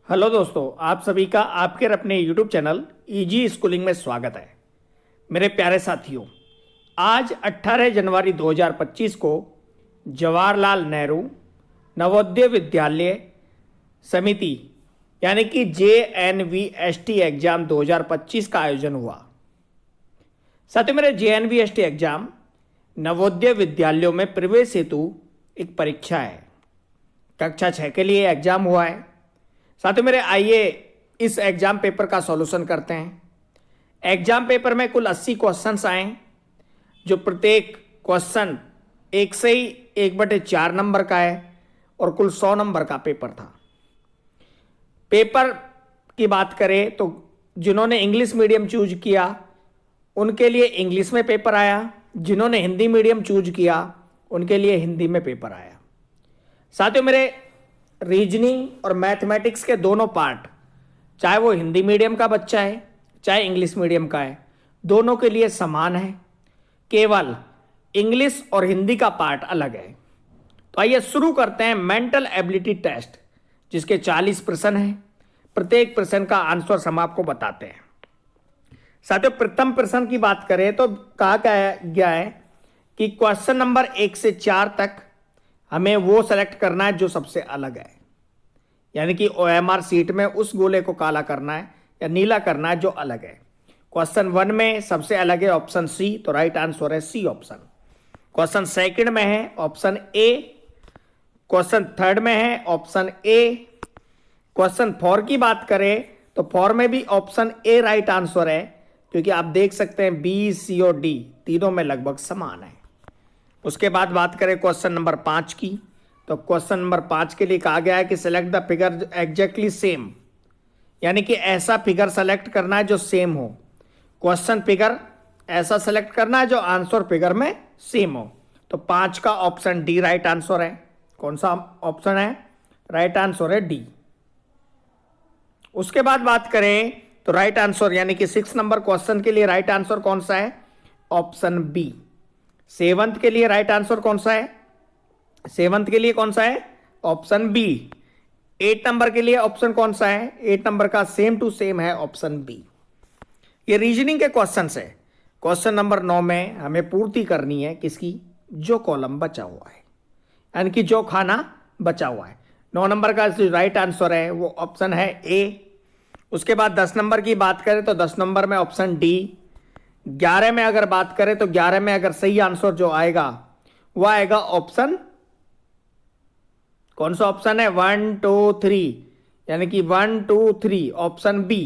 Hello दोस्तों, आप सभी का आपके अपने यूट्यूब चैनल इजी स्कूलिंग में स्वागत है। मेरे प्यारे साथियों, आज 18 जनवरी 2025 को जवाहरलाल नेहरू नवोदय विद्यालय समिति यानी कि JNVST एग्जाम 2025 का आयोजन हुआ। साथियों, मेरे JNVST एग्जाम नवोदय विद्यालयों में प्रवेश हेतु एक परीक्षा है। कक्षा 6 के लिए एग्जाम हुआ है। साथियों मेरे, आइए इस एग्जाम पेपर का सॉल्यूशन करते हैं। एग्जाम पेपर में कुल 80 क्वेश्चंस आए, जो प्रत्येक क्वेश्चन एक से ही 1/4 नंबर का है और कुल 100 नंबर का पेपर था। पेपर की बात करें तो जिन्होंने इंग्लिश मीडियम चूज किया उनके लिए इंग्लिश में पेपर आया, जिन्होंने हिंदी मीडियम चूज किया उनके लिए हिंदी में पेपर आया। साथियों मेरे, रीजनिंग और मैथमेटिक्स के दोनों पार्ट, चाहे वो हिंदी मीडियम का बच्चा है चाहे इंग्लिश मीडियम का है, दोनों के लिए समान है। केवल इंग्लिश और हिंदी का पार्ट अलग है। तो आइए शुरू करते हैं मेंटल एबिलिटी टेस्ट, जिसके 40 प्रश्न हैं। प्रत्येक प्रश्न का आंसर हम आपको बताते हैं। साथियों, प्रथम प्रश्न की बात करें तो कहा गया है कि क्वेश्चन नंबर 1 से 4 तक हमें वो सेलेक्ट करना है जो सबसे अलग है, यानी कि OMR सीट में उस गोले को काला करना है या नीला करना है जो अलग है। क्वेश्चन 1 में सबसे अलग है ऑप्शन सी, तो राइट आंसर है सी ऑप्शन। क्वेश्चन सेकंड में है ऑप्शन ए। क्वेश्चन थर्ड में है ऑप्शन ए। क्वेश्चन 4 की बात करें तो 4 में भी ऑप्शन ए राइट आंसर है, क्योंकि आप देख सकते हैं बी, सी और डी तीनों में लगभग समान है। उसके बाद बात करें क्वेश्चन नंबर 5 की, तो क्वेश्चन नंबर 5 के लिए कहा गया है कि select the figure exactly same, यानी कि ऐसा फिगर सेलेक्ट करना है जो सेम हो। क्वेश्चन फिगर ऐसा सेलेक्ट करना है जो आंसर फिगर में सेम हो। तो 5 का ऑप्शन डी राइट आंसर है। कौन सा ऑप्शन है? राइट आंसर है डी। उसके बाद बात करें तो राइट आंसर यानी कि 6 नंबर क्वेश्चन के लिए राइट आंसर कौन सा है? Option B. 7th के लिए राइट आंसर कौन सा है? 7th के लिए कौन सा है? Option B. 8 नंबर के लिए ऑप्शन कौन सा है? 8 नंबर का सेम टू सेम है ऑप्शन बी। ये रीजनिंग के क्वेश्चन है। क्वेश्चन नंबर 9 में हमें पूर्ति करनी है किसकी? जो कॉलम बचा हुआ है, यानी कि जो खाना बचा हुआ है। 9 नंबर का जो राइट आंसर है वो ऑप्शन है ए। उसके बाद 10 नंबर की बात करें तो 10 नंबर में ऑप्शन डी। 11 में अगर बात करें तो 11 में अगर सही आंसर जो आएगा वो आएगा ऑप्शन, कौन सा ऑप्शन है? 1 2 3, यानी कि 1 2 3 ऑप्शन बी।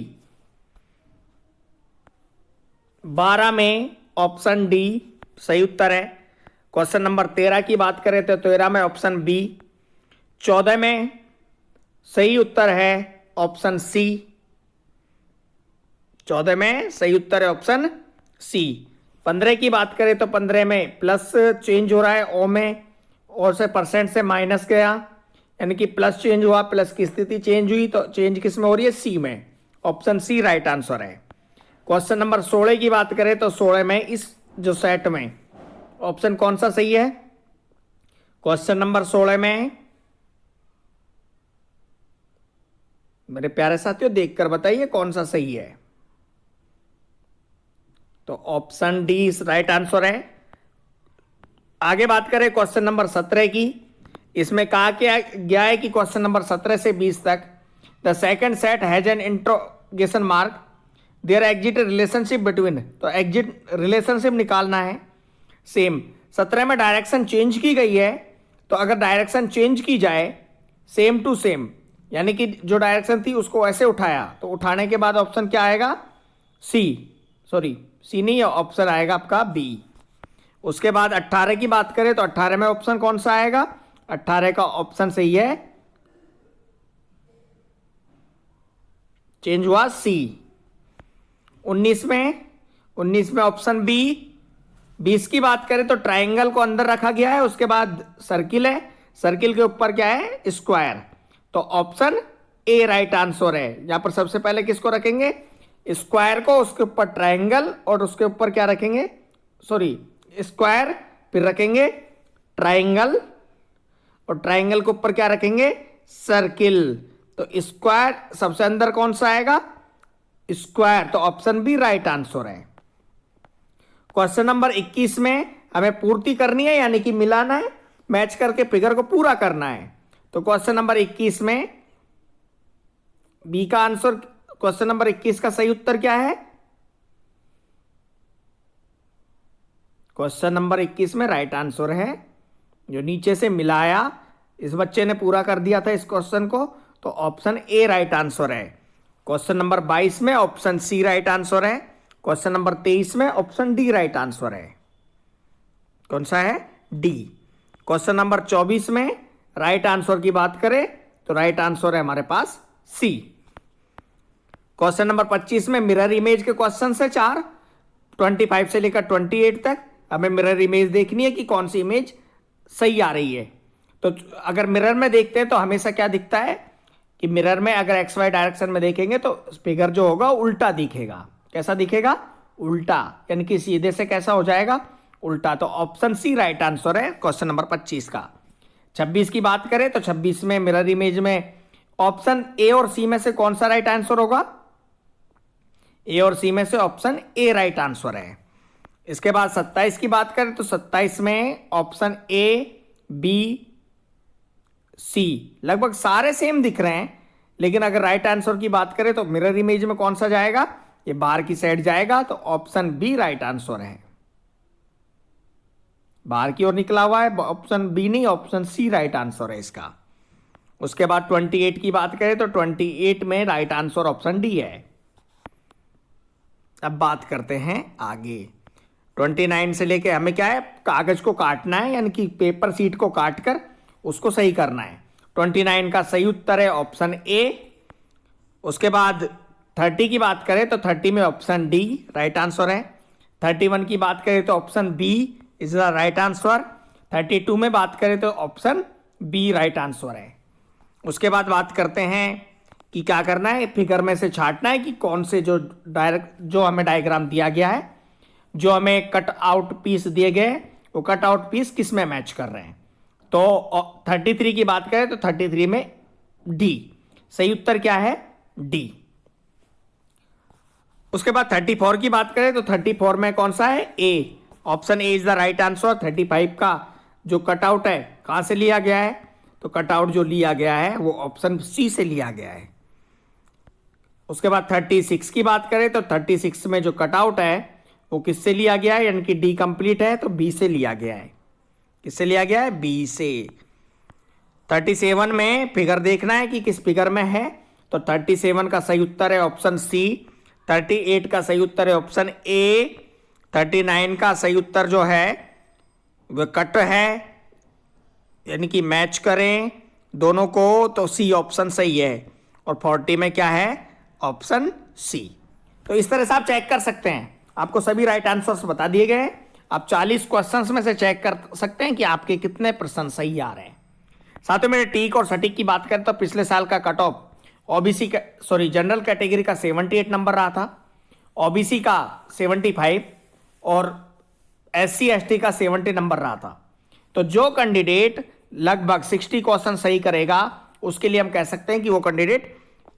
12 में ऑप्शन डी सही उत्तर है। क्वेश्चन नंबर 13 की बात करें तो 13 में ऑप्शन बी। 14 में सही उत्तर है ऑप्शन सी। 14 में सही उत्तर है ऑप्शन सी। 15 की बात करें तो 15 में प्लस चेंज हो रहा है ओ में, और से परसेंट से माइनस गया, यानी कि प्लस चेंज हुआ, प्लस की स्थिति चेंज हुई, तो चेंज किस में हो रही है? सी में। ऑप्शन सी राइट आंसर है। क्वेश्चन नंबर 16 की बात करें तो 16 में इस जो सेट में ऑप्शन कौन सा सही है? क्वेश्चन नंबर 16 में मेरे प्यारे साथियों देखकर बताइए कौन सा सही है। तो ऑप्शन डी राइट आंसर है। आगे बात करें क्वेश्चन नंबर 17 की। इसमें कहा गया है कि क्वेश्चन नंबर 17 से 20 तक the second set has an interrogation mark, there exit relationship between, तो एग्जिट रिलेशनशिप निकालना है। सेम 17 में डायरेक्शन चेंज की गई है, तो अगर डायरेक्शन चेंज की जाए सेम टू सेम, यानी कि जो डायरेक्शन थी उसको ऐसे उठाया, तो उठाने के बाद ऑप्शन क्या आएगा? सी नहीं है, ऑप्शन आएगा आपका बी। उसके बाद 18 की बात करें तो 18 में ऑप्शन कौन सा आएगा? 18 का ऑप्शन सही है, चेंज हुआ सी। 19 में ऑप्शन बी। 20 की बात करें तो ट्राइंगल को अंदर रखा गया है, उसके बाद सर्किल है, सर्किल के ऊपर क्या है? स्क्वायर। तो ऑप्शन ए राइट आंसर है। यहां पर सबसे पहले किसको रखेंगे? स्क्वायर को, उसके ऊपर ट्राइंगल, और उसके ऊपर क्या रखेंगे? स्क्वायर, फिर रखेंगे ट्राइंगल, और ट्राइंगल के ऊपर क्या रखेंगे? सर्किल। तो स्क्वायर सबसे अंदर कौन सा आएगा, स्क्वायर, तो ऑप्शन बी राइट आंसर है। क्वेश्चन नंबर 21 में हमें पूर्ति करनी है, यानी कि मिलाना है, मैच करके फिगर को पूरा करना है। तो क्वेश्चन नंबर 21 में बी का आंसर, क्वेश्चन नंबर 21 का सही उत्तर क्या है, क्वेश्चन नंबर 21 में राइट आंसर है जो नीचे से मिलाया, इस बच्चे ने पूरा कर दिया था इस क्वेश्चन को, तो ऑप्शन ए राइट आंसर है। क्वेश्चन नंबर 22 में ऑप्शन सी राइट आंसर है। क्वेश्चन नंबर 23 में ऑप्शन डी राइट आंसर है। कौन सा है, डी। क्वेश्चन नंबर 24 में राइट आंसर की बात करें तो राइट आंसर है हमारे पास सी। क्वेश्चन नंबर 25 में मिरर इमेज के क्वेश्चन से 4, 25 से लेकर 28 तक हमें मिरर इमेज देखनी है कि कौन सी इमेज सही आ रही है। तो अगर मिरर में देखते हैं तो हमेशा क्या दिखता है कि मिरर में अगर एक्स वाई डायरेक्शन में देखेंगे तो फिगर जो होगा उल्टा दिखेगा। कैसा दिखेगा, उल्टा, यानी कि सीधे से कैसा हो जाएगा, उल्टा। तो ऑप्शन सी राइट आंसर है क्वेश्चन नंबर 25 का। 26 की बात करें तो 26 में मिरर इमेज में ऑप्शन ए और सी में से कौन सा राइट आंसर होगा, ए और सी में से ऑप्शन ए राइट आंसर है। इसके बाद 27 की बात करें तो 27 में ऑप्शन ए, बी, सी लगभग सारे सेम दिख रहे हैं, लेकिन अगर राइट आंसर की बात करें तो मिरर इमेज में कौन सा जाएगा, ये बाहर की साइड जाएगा, तो ऑप्शन बी राइट आंसर है। बाहर की ओर निकला हुआ है, ऑप्शन बी नहीं, ऑप्शन सी राइट आंसर है इसका। उसके बाद 28 की बात करें तो 28 में राइट आंसर ऑप्शन डी है। अब बात करते हैं आगे। 29 से लेके हमें क्या है, कागज को काटना है, यानी कि पेपर शीट को काटकर उसको सही करना है। 29 का सही उत्तर है ऑप्शन ए। उसके बाद 30 की बात करें तो 30 में ऑप्शन डी राइट आंसर है। 31 की बात करें तो option B is the right answer. 32 में बात करें तो ऑप्शन बी राइट आंसर है। उसके बाद बात करते हैं कि क्या करना है, फिगर में से छांटना है कि कौन से जो हमें डायग्राम दिया गया है, जो हमें कट आउट पीस दिए गए, वो कट आउट पीस किस में मैच कर रहे हैं। तो 33 की बात करें तो 33 में डी सही उत्तर क्या है, डी। उसके बाद 34 की बात करें तो 34 में कौन सा है, A, option A is the right answer. 35 का जो कटआउट है कहां से लिया गया है, तो कटआउट जो लिया गया है वो ऑप्शन सी से लिया गया है। उसके बाद 36 की बात करें तो 36 में जो कटआउट है वो किससे लिया गया है, यानी कि डी कंप्लीट है तो बी से लिया गया है। किससे लिया गया है, बी से। 37 में फिगर देखना है कि किस फिगर में है, तो 37 का सही उत्तर है ऑप्शन सी। 38 का सही उत्तर है ऑप्शन ए। 39 का सही उत्तर जो है वह कट है, यानी कि मैच करें दोनों को, तो सी ऑप्शन सही है। और 40 में क्या है, ऑप्शन सी। तो इस तरह से आप चेक कर सकते हैं, आपको सभी राइट आंसर्स बता दिए गए हैं। आप 40 क्वेश्चंस में से चेक कर सकते हैं कि आपके कितने प्रश्न सही आ रहे हैं। साथ में टीक और सटीक की बात करें तो पिछले साल का कट ऑफ ओबीसी का जनरल कैटेगरी का 78 नंबर रहा था, ओबीसी का 75 और एससी एसटी का 70 नंबर रहा था। तो जो कैंडिडेट लगभग 60 क्वेश्चन सही करेगा उसके लिए हम कह सकते हैं कि वो कैंडिडेट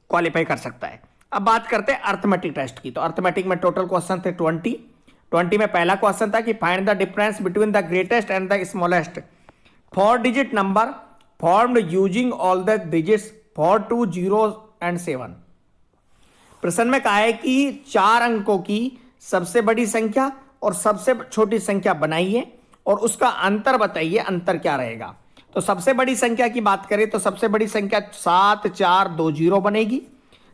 क्वालिफाई कर सकता है। अब बात करते हैं अर्थमेटिक टेस्ट की। तो अर्थमेटिक में टोटल क्वेश्चन थे 20 में पहला क्वेश्चन था कि find the difference between the greatest and the smallest 4 digit number formed using all the digits 4, 2, 0 and 7। प्रश्न में कहा है कि 4 अंकों की सबसे बड़ी संख्या और सबसे छोटी संख्या बनाइए और उसका अंतर बताइए, अंतर क्या रहेगा। तो सबसे बड़ी संख्या की बात करें तो सबसे बड़ी संख्या 7, 4, 2, 0 बनेगी।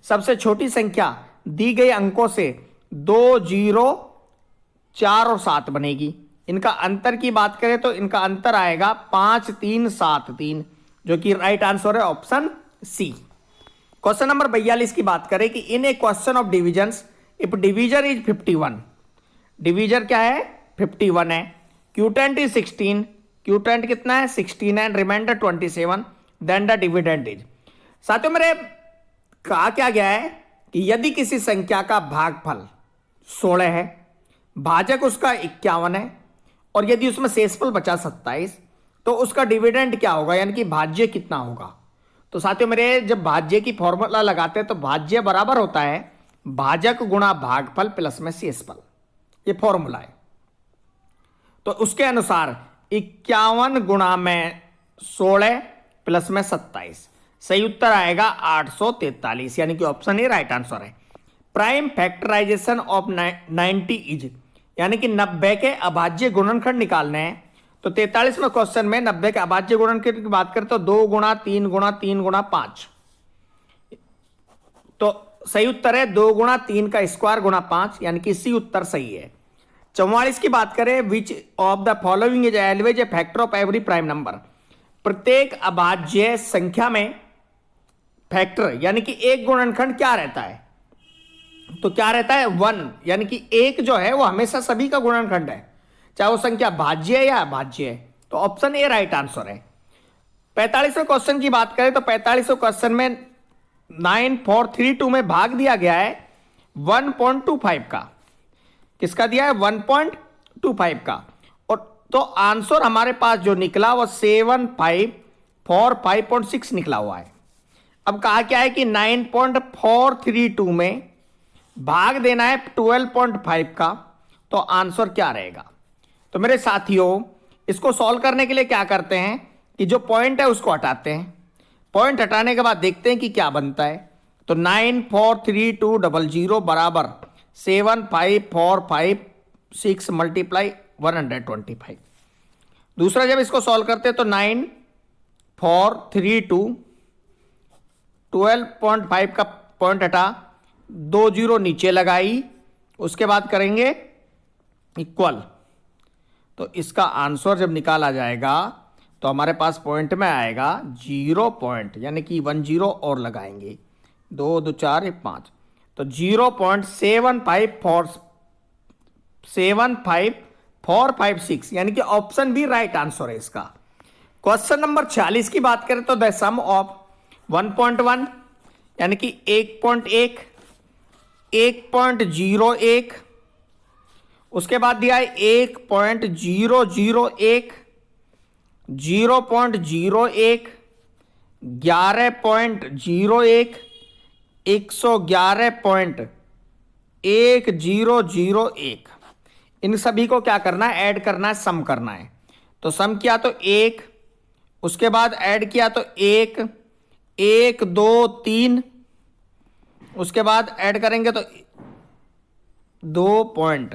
सबसे छोटी संख्या दी गई अंकों से 2, 0, 4 और 7 बनेगी। इनका अंतर की बात करें तो इनका अंतर आएगा 5, 3, 7, 3, जो कि राइट आंसर है ऑप्शन सी। क्वेश्चन नंबर 42 की बात करें कि in a question of divisions if divisor is 51, divisor क्या है, 51 है। क्यूटेंट इज 16, क्यूटेंट कितना है, 16 है, remainder 27, then the dividend is. साथियों मेरे कहा क्या गया है कि यदि किसी संख्या का भागफल 16 है, भाजक उसका 51 है और यदि उसमें शेषफल बचा 27, तो उसका डिविडेंड क्या होगा, यानी कि भाज्य कितना होगा। तो साथियों मेरे, जब भाज्य की फॉर्मूला लगाते हैं तो भाज्य बराबर होता है भाजक गुणा भागफल प्लस में शेषफल, ये फॉर्मूला है। तो उसके अनुसार 51 गुणा में 16 प्लस में 27, सही उत्तर आएगा 843, यानी कि ऑप्शन ए राइट आंसर है। प्राइम फैक्टराइजेशन ऑफ 90 इज, यानी कि 90 के अभाज्य गुणनखंड निकालने हैं। तो 43वें क्वेश्चन में 90 के अभाज्य गुणनखंड की बात करें तो 2 गुणा 3 गुणा 3 गुणा 5, तो सही उत्तर है 2 गुणा 3 का स्क्वायर गुणा 5, यानी कि इसी उत्तर सही है। 44 की बात करें, विच of the following is always a factor of every prime number, प्रत्येक अभाज्य संख्या में फैक्टर यानी कि एक गुणनखंड क्या रहता है, तो क्या रहता है 1, यानी कि एक जो है वो हमेशा सभी का गुणनखंड है, चाहे वो संख्या भाज्य है या अभाज्य है। तो ऑप्शन ए राइट आंसर है। 45वें क्वेश्चन की बात करें तो 45वें क्वेश्चन में 9432 में भाग दिया गया है 1.25 का, किसका दिया है 1.25 का, और तो आंसर हमारे पास जो निकला वो 7545.6 निकला हुआ है। अब कहा क्या है कि 9.432 में भाग देना है 12.5 का, तो आंसर क्या रहेगा। तो मेरे साथियों, इसको सॉल्व करने के लिए क्या करते हैं कि जो पॉइंट है उसको हटाते हैं, पॉइंट हटाने के बाद देखते हैं कि क्या बनता है। तो 94320 बराबर 7545.6 मल्टीप्लाई 125। दूसरा जब इसको सॉल्व करते हैं तो 9432 12.5 का पॉइंट हटा, 2 जीरो नीचे लगाई, उसके बाद करेंगे इक्वल, तो इसका आंसर जब निकाला जाएगा तो हमारे पास पॉइंट में आएगा 0 पॉइंट, यानी कि 1 जीरो और लगाएंगे, 2 2 4 1 5, तो 0.75456, यानी कि ऑप्शन बी राइट आंसर है इसका। क्वेश्चन नंबर 46 की बात करें तो द सम ऑफ 1.1 यानी कि 1.1, 1.01, उसके बाद दिया है 1.001, 0.01, 11.01, 111.1001। इन सभी को क्या करना है, ऐड करना है, सम करना है। तो सम किया तो 1, उसके बाद ऐड किया तो 1 1 2 3, उसके बाद ऐड करेंगे तो 2 पॉइंट,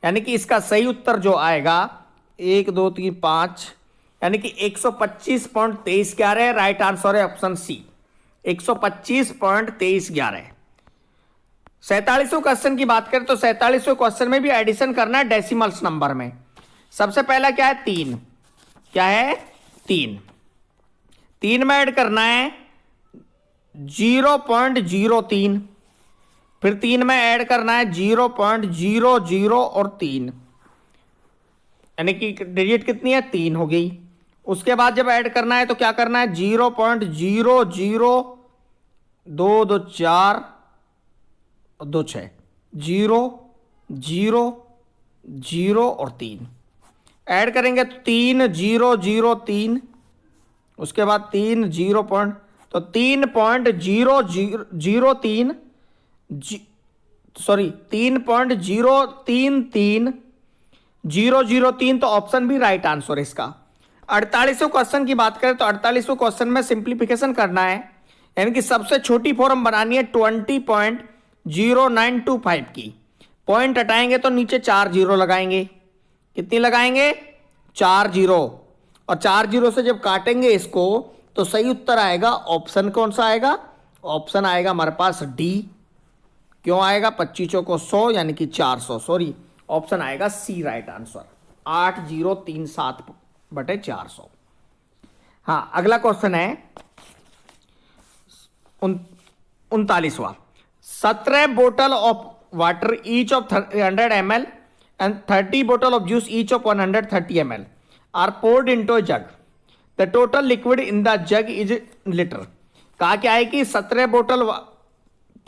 यानी कि इसका सही उत्तर जो आएगा 1 2 3 5, यानी कि 125.2311 राइट आंसर है ऑप्शन सी, 125.2311। 47वें क्वेश्चन की बात करें तो 47वें क्वेश्चन में भी एडिशन करना है डेसिमल्स नंबर में। सबसे पहला क्या है 3, क्या है 3 में ऐड करना है 0.03, फिर 3 में ऐड करना है 0.00 और 3, यानी कि डिजिट कितनी है 3 हो गई। उसके बाद जब ऐड करना है तो क्या करना है 0.00 2 2 4 2 6, 0 0 0 और 3 ऐड करेंगे तो 3 0 0 3, उसके बाद 3 0 पॉइंट, तो 3.003 सॉरी 3.033 तो ऑप्शन भी राइट आंसर है इसका। 48वें क्वेश्चन की बात करें तो 48वें क्वेश्चन में सिंप्लीफिकेशन करना है, यानी कि सबसे छोटी फॉर्म बनानी है 20.0925 की। पॉइंट हटाएंगे तो नीचे 4 जीरो लगाएंगे, कितनी लगाएंगे 4 जीरो, और 4 जीरो से जब काटेंगे इसको तो सही उत्तर आएगा, ऑप्शन कौन सा आएगा, ऑप्शन आएगा हमारे पास डी। क्यों आएगा 25 चौको 100, यानी कि 400, सॉरी ऑप्शन आएगा सी राइट आंसर, 8037/400। हाँ, अगला क्वेश्चन है 39वां। 17 बोतल of water each of 100 ml and 30 bottle of juice each of 130 ml are poured into a jug. The total liquid in the jug is liter. कहा क्या है कि 17 बोतल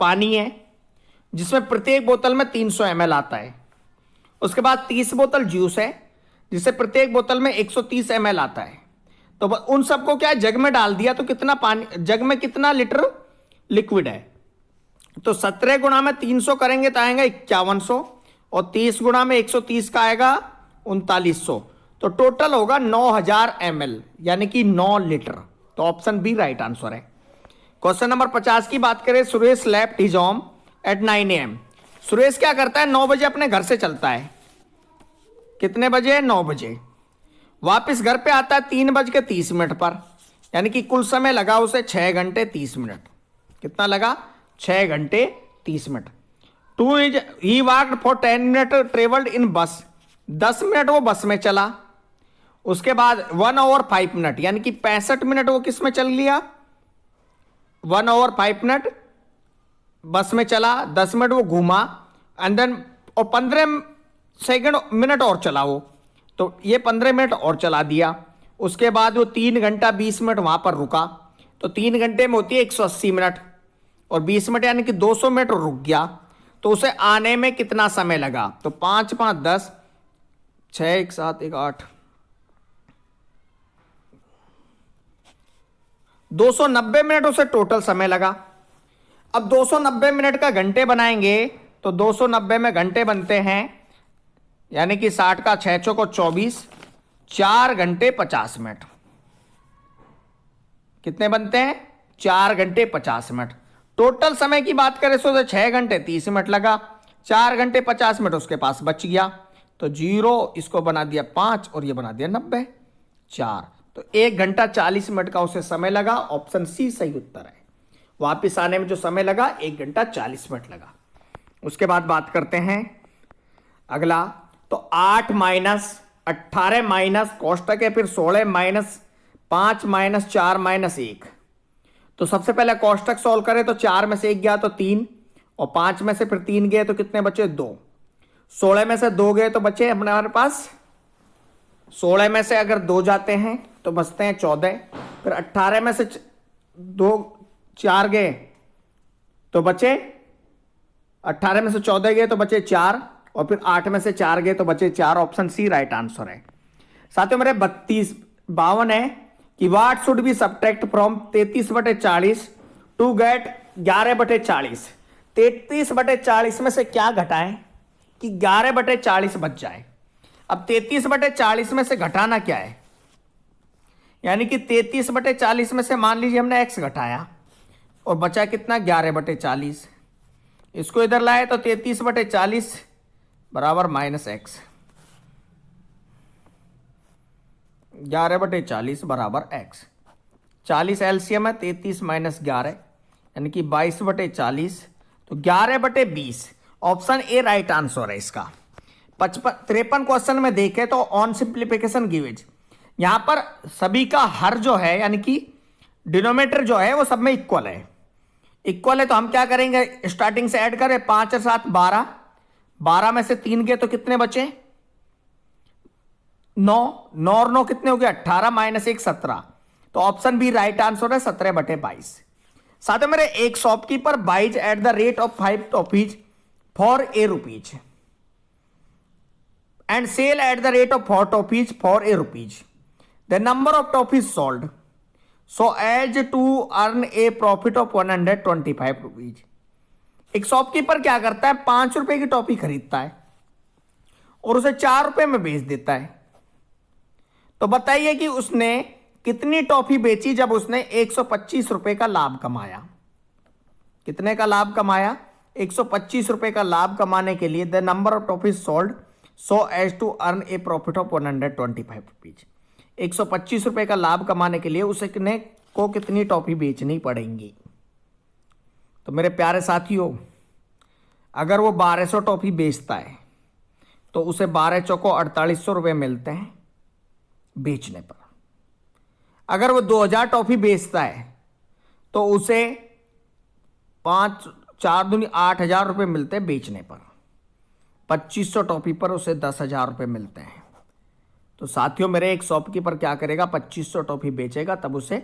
पानी है जिसमें प्रत्येक बोतल में 300 ml आता है। उसके बाद 30 बोतल जूस है जिससे प्रत्येक बोतल में 130 ml आता है। तो उन सबको क्या जग में डाल दिया, तो कितना पानी, जग में कितना लीटर लिक्विड है। तो 17 गुणा में 300 करेंगे तो आएगा 5100, और 30 गुणा में 130 का आएगा 3900। तो टोटल होगा 9000 ml, यानी कि 9 लीटर। तो ऑप्शन बी राइट आंसर है। क्वेश्चन नंबर 50 की बात करें। Suresh left his home at 9 AM। Suresh क्या करता है, 9 बजे अपने घर से चलता है। कितने बजे? 9 बजे। वापस घर पे आता है 3:30 पर, यानी कि कुल समय लगा उसे 6 घंटे 30 मिनट। कितना लगा? 6 घंटे 30 minute. He walked for 10 minute, travelled in बस। 10 मिनट वो बस में चला। उसके बाद 1 और 5 मिनट, यानी कि 65 मिनट वो किस में चल लिया? 1 और 5 मिनट बस में चला, 10 मिनट वो घूमा, एंड देन और 15 मिनट और चला वो, तो ये 15 मिनट और चला दिया। उसके बाद वो 3 घंटा 20 मिनट वहां पर रुका। तो 3 घंटे में होती है 180 मिनट, और 20 मिनट यानी कि 200 मिनट रुक गया। तो उसे आने में कितना समय लगा? तो 5 5 10, 6 1 7 1 8, 290 मिनट उसे टोटल समय लगा। अब 290 मिनट का घंटे बनाएंगे तो 290 में घंटे बनते हैं, यानी कि 60 का 6 चौको 24, 4 घंटे 50 मिनट। कितने बनते हैं? 4 घंटे 50 मिनट। टोटल समय की बात करें तो 6 घंटे 30 मिनट लगा, 4 घंटे 50 मिनट उसके पास बच गया। तो 0 इसको बना दिया 5 और ये बना दिया 90, 4। तो 1 घंटा 40 मिनट का उसे समय लगा। ऑप्शन सी सही उत्तर है। वापिस आने में जो समय लगा 1 घंटा 40 मिनट लगा। उसके बाद बात करते हैं अगला। तो 8 माइनस 18 माइनस कोष्टक है, फिर 16 माइनस 5 माइनस 4 माइनस 1। तो सबसे पहले कोष्टक सॉल्व करें तो 4 में से 1 गया तो 3, और 5 में से फिर 3 गए तो कितने बचे? 2। 16 में से 2 गए तो बचे हमारे पास, 16 में से अगर 2 जाते हैं तो बचते हैं 14। फिर 18 में से 4 गए तो बचे, 18 में से 14 गए तो बचे 4, और फिर 8 में से 4 गए तो बचे 4। ऑप्शन सी राइट आंसर है। साथियों मेरे 52 है कि what should be subtract from 33/40 to get 11/40। 33/40 में से क्या घटाएं कि 11/40 बच जाए। अब 33/40 में से घटाना क्या है, यानी कि 33/40 में से मान लीजिए हमने x घटाया और बचा कितना? 11/40। इसको इधर लाए तो 33/40 बराबर -x, 11/40 बराबर x। 40 एलसीएम है, 33 माइनस 11 यानी कि 22/40, तो 11/20। ऑप्शन ए राइट आंसर है इसका। 53 क्वेश्चन में देखें तो ऑन सिंप्लीफिकेशन गिवेज, यहां पर सभी का हर जो है यानी कि डिनोमिनेटर जो है वो सब में इक्वल है। इक्वल है तो हम क्या करेंगे? स्टार्टिंग से ऐड करें, 5 और 7 12, 12 में से 3 गए तो कितने बचे? 9, 9 और 9 कितने हो गए? 18 माइनस 1 17। तो ऑप्शन बी राइट आंसर है 17/22। साथ में मेरे एक shopkeeper buys at the rate of 5 toffees for ₹8 and sale at the rate of 4 toffees for ₹1. The number of toffees sold so as to earn a profit of ₹125। एक shopkeeper क्या करता है? ₹5 की टॉफी खरीदता है और उसे ₹4 में बेच देता है। तो बताइए कि उसने कितनी टॉफी बेची जब उसने ₹125 का लाभ कमाया? कितने का लाभ कमाया? ₹125 का लाभ कमाने के लिए the number of toffees sold so as to earn a profit of ₹125। ₹125 का लाभ कमाने के लिए उसे को कितनी टॉफी बेचनी पड़ेंगी? तो मेरे प्यारे साथियों, अगर वो 1200 टॉफी बेचता है तो उसे 12 चौको ₹4800 मिलते हैं बेचने पर। अगर वो 2000 टॉफी बेचता है तो उसे 5 4 दूनी ₹8000 मिलते हैं बेचने पर। 2500 टॉफी पर उसे ₹10,000 मिलते हैं। तो साथियों मेरे एक शॉपकीपर क्या करेगा? 2500 टॉफी बेचेगा, तब उसे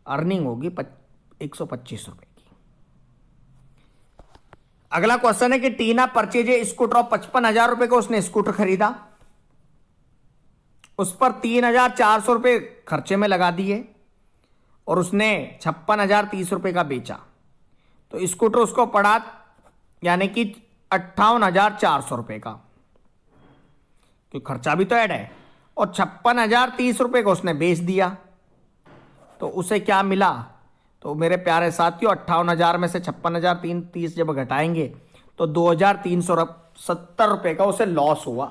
अर्निंग होगी ₹125 की। अगला क्वेश्चन है कि टीना परचेज स्कूटर ऑफ ₹55,000 का उसने स्कूटर खरीदा। उस पर 3,400 रुपये खर्चे में लगा दिए और उसने 56,030 रुपये का बेचा, तो स्कूटर उसको पड़ा यानी कि 58,400 रुपये का, क्योंकि खर्चा भी तो ऐड है। और 56,030 रुपये को उसने बेच दिया, तो उसे क्या मिला? तो मेरे प्यारे साथियों, 58,000 में से 56,030 जब घटाएंगे तो 2,370 रुपये का उसे लॉस हुआ।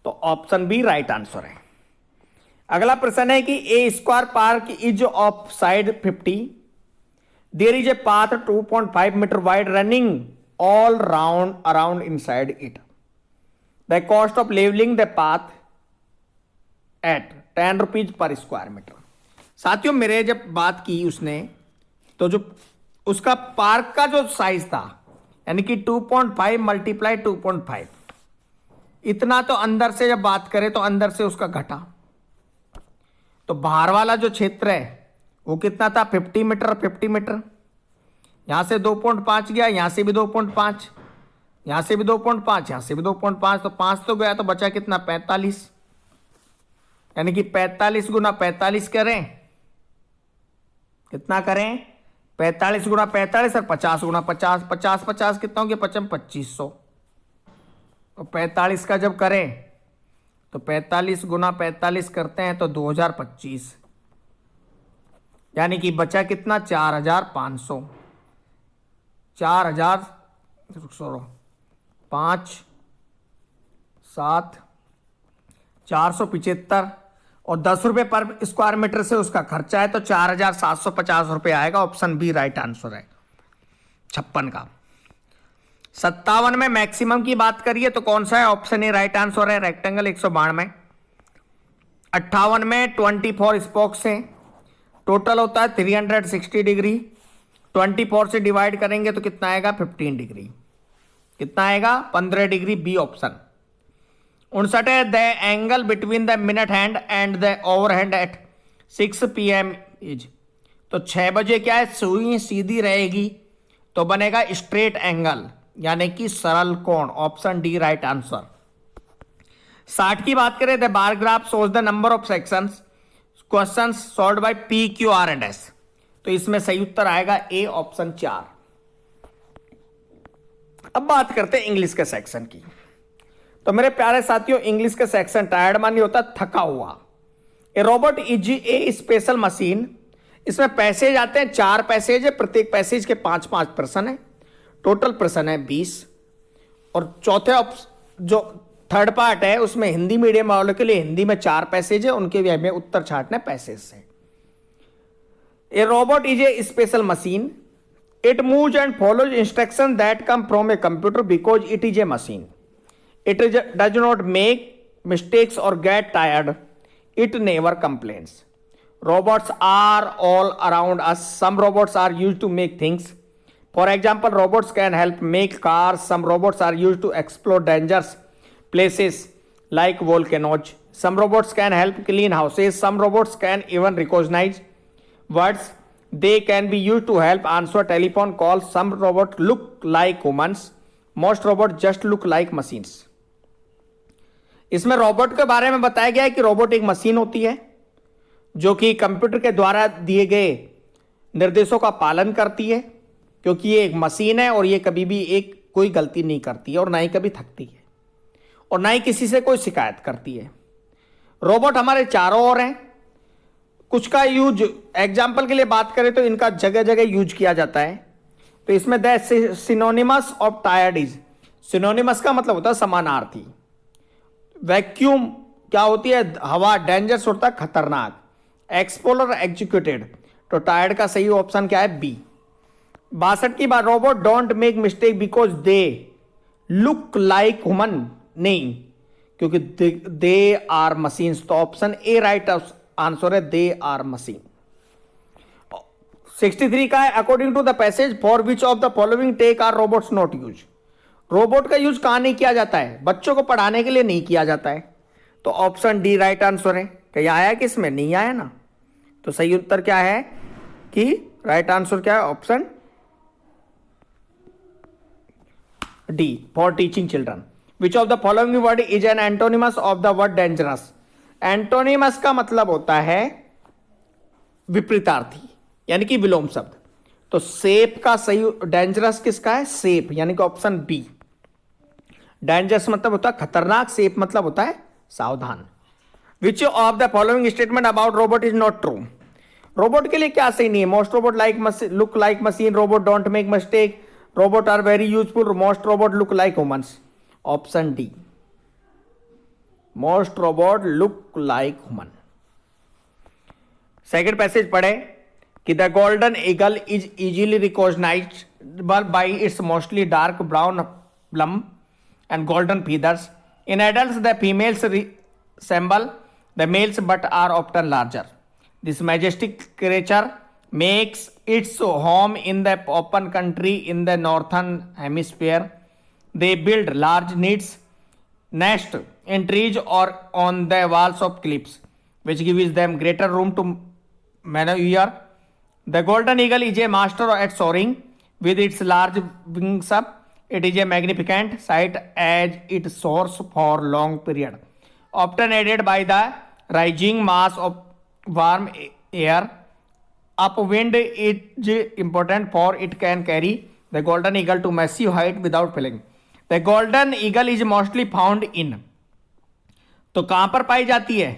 तो ऑप्शन बी राइट आंसर है। अगला प्रश्न है कि a square park is of side 50, there is a path 2.5 metre wide running all round around inside it, the cost of levelling the path at 10 rupees per square metre. साथियों, मेरे जब बात की उसने, तो जो उसका पार्क का जो साइज था यानी कि 2.5 मल्टीप्लाई 2.5, इतना तो अंदर से जब बात करें तो अंदर से उसका घटा, तो बाहर वाला जो क्षेत्र है वो कितना था? 50 मीटर। 50 मीटर यहां से 2.5 गया, यहां से भी 2.5, यहां से भी 2.5, यहां से भी 2.5, तो 5 तो गया, तो बचा कितना? 45। यानी कि 45 गुना 45 करें, कितना करें? 45 गुना 45 और 50 गुना 50, 50 50 कितना हो गया? 2500। और 45 का जब करें तो 45 गुना 45 करते हैं तो 2025, यानी कि बचा कितना? 4,500। 4,000 5 7 475 और 10 रुपये पर स्क्वायर मीटर से उसका खर्चा है, तो 4,750 रुपये आएगा। ऑप्शन बी राइट आंसर है 56 का। 57 में मैक्सिमम की बात करिए तो कौन सा है? ऑप्शन ए राइट आंसर है, रेक्टेंगल 192। 58 में 24 स्पोक्स हैं, टोटल होता है 360 डिग्री। 24 से डिवाइड करेंगे तो कितना आएगा? 15 डिग्री। कितना आएगा? 15 डिग्री, बी ऑप्शन। 59 है the angle between the minute hand and the hour hand at 6 PM is, तो 6 बजे क्या है? सुई सीधी रहेगी तो बनेगा स्ट्रेट एंगल, यानी कि सरल कोण। Option D right answer. 60 की बात करें, the bar graph shows the number of sections questions solved by P, Q, R and S, तो इसमें सही उत्तर आएगा ए ऑप्शन 4। अब बात करते हैं इंग्लिश के सेक्शन की। तो मेरे प्यारे साथियों, इंग्लिश के सेक्शन टायर्ड मान नहीं होता, थका हुआ। ए robot is a special machine, इसमें पैसेज आते हैं, 4 पैसेज है, प्रत्येक पैसेज के 5-5 प्रश्न है, टोटल प्रश्न है 20। और चौथे जो थर्ड पार्ट है उसमें हिंदी मीडियम वालों के लिए हिंदी में 4 पैसेज है, उनके भी हमें उत्तर छांटने पैसेज से। ए robot is a special machine, it moves and follows instruction that come from a computer because it is a machine. It does not make mistakes or get tired. It never complains. Robots are all around us. Some robots are used to make things. For example, robots can help make cars. Some robots are used to explore dangerous places like volcanoes. Some robots can help clean houses. Some robots can even recognize words. They can be used to help answer telephone calls. Some robots look like humans. Most robots just look like machines. इसमें robot के बारे में बताया गया है कि robot एक machine होती है जो कि कंप्यूटर के द्वारा दिए गए निर्देशों का पालन करती है, क्योंकि ये एक मशीन है और ये कभी भी कोई गलती नहीं करती है और ना ही कभी थकती है और ना ही किसी से कोई शिकायत करती है। रोबोट हमारे चारों ओर हैं। कुछ का यूज एग्जाम्पल के लिए बात करें तो इनका जगह जगह यूज किया जाता है। तो इसमें the synonymous of tired is, synonymous का मतलब होता है समानार्थी। वैक्यूम क्या होती है? हवा। डेंजरस होता है खतरनाक। एक्सप्लोरर एग्जीक्यूटेड, तो टायर्ड का सही ऑप्शन क्या है? बी। 62 की बात, robot don't make mistake because they look like human, नहीं, क्योंकि दे आर मशीन्स, तो ऑप्शन ए राइट आंसर है, दे आर मशीन। 63 का है, according to the passage for which of the following take are robots not use. Robot का use कहां नहीं किया जाता है? बच्चों को पढ़ाने के लिए नहीं किया जाता है, तो ऑप्शन डी राइट आंसर है। क्या आया कि इसमें नहीं आया ना? तो सही उत्तर क्या है कि राइट आंसर क्या है? Option D for teaching children. Which of the following word is an antonymous of the word dangerous? Antonymous का मतलब होता है विपरीतार्थी, यानी कि विलोम शब्द। तो सेफ का सही, डेंजरस किसका है? सेफ, यानी कि ऑप्शन बी। डेंजरस मतलब होता है खतरनाक, सेफ मतलब होता है सावधान। Which of the following statement about robot is not true? Robot के लिए क्या सही नहीं है? Most robot look like machine, robot don't make mistake, robot are very useful, most robot look like humans. Option D, most robot look like human. Second passage पढ़े कि the golden eagle is easily recognized by its mostly dark brown plum and golden feathers. In adults, the females resemble the males but are often larger. This majestic creature makes its home in the open country in the northern hemisphere. They build large nest in trees or on the walls of cliffs, which gives them greater room to maneuver. The golden eagle is a master at soaring with its large wings up. It is a magnificent sight as it soars for long period, often aided by the rising mass of warm air. Upwind is important for it can carry the golden eagle to massive height without falling. The golden eagle is mostly found in, तो कहां पर पाई जाती है?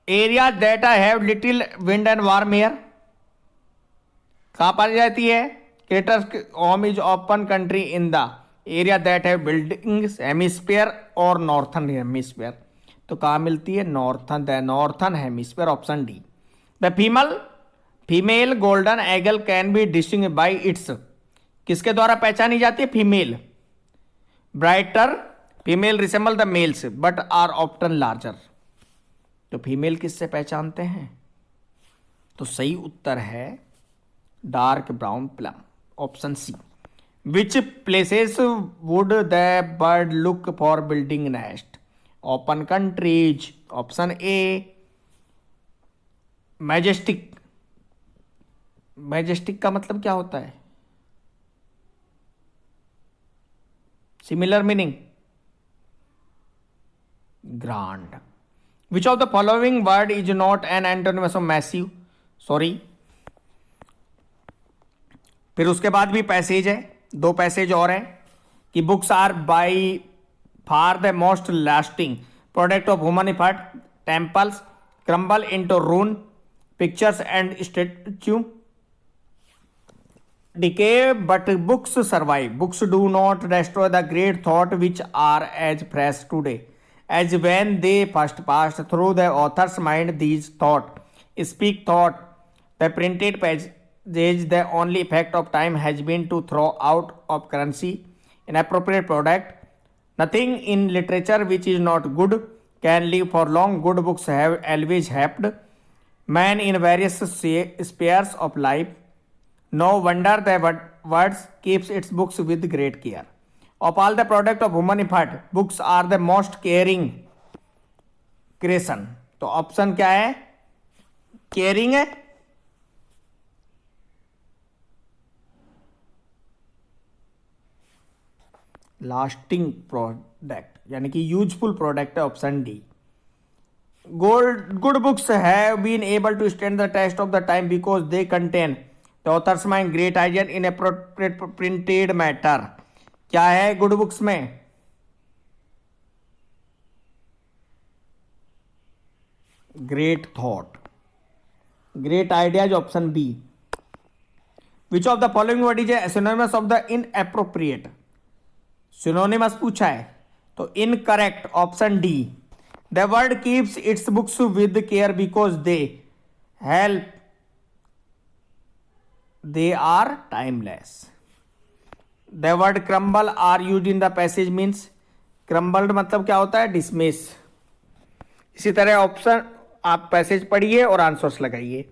Areas that have little wind and warm air. कहां पाई जाती है? Craters home is open country in the area that have buildings hemisphere और नॉर्थन हेमिस्फीयर। तो कहां मिलती है? Northern hemisphere, option D. The female golden eagle can be distinguish by its, किसके द्वारा पहचानी जाती है? Female. Brighter female resemble the males but are often larger. तो फीमेल किससे पहचानते हैं? तो सही उत्तर है dark brown plum, option C. Which places would the bird look for building nest? Open countries, option A. Majestic, majestic का मतलब क्या होता है? Similar meaning, grand. Which of the following word is not an antonymous of massive? Sorry. फिर उसके बाद भी passage है, दो पैसेज और हैं कि books are by far the most lasting product of human effort, temples crumble into ruin, pictures and statue decay but books survive. Books do not destroy the great thought which are as fresh today as when they first passed through the author's mind. These thought speak thought. The printed pages, the only effect of time has been to throw out of currency inappropriate product. Nothing in literature which is not good can live for long. Good books have always helped man in various spheres of life. No wonder the words keeps its books with great care. Of all the product of human effort, books are the most caring creation. तो option क्या है? Caring है। Lasting product यानी कि useful product है, option D. Good books have been able to stand the test of the time because they contain the author's mind great idea in appropriate printed matter. क्या है good books में? Great thought, great ideas, option B. Which of the following word is a synonymous of the inappropriate? Synonymous पूछा है तो incorrect, option D. The word keeps its books with care because they help, they are timeless. The word crumble are used in the passage means crumbled मतलब क्या होता है? Dismiss. इसी तरह option आप पैसेज पढ़िए और आंसर्स लगाइए।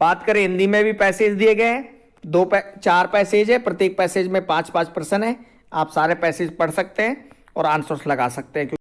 बात करें हिंदी में भी पैसेज दिए गए हैं, चार पैसेज है, प्रत्येक पैसेज में 5-5 प्रश्न है। आप सारे पैसेज पढ़ सकते हैं और आंसर्स लगा सकते हैं।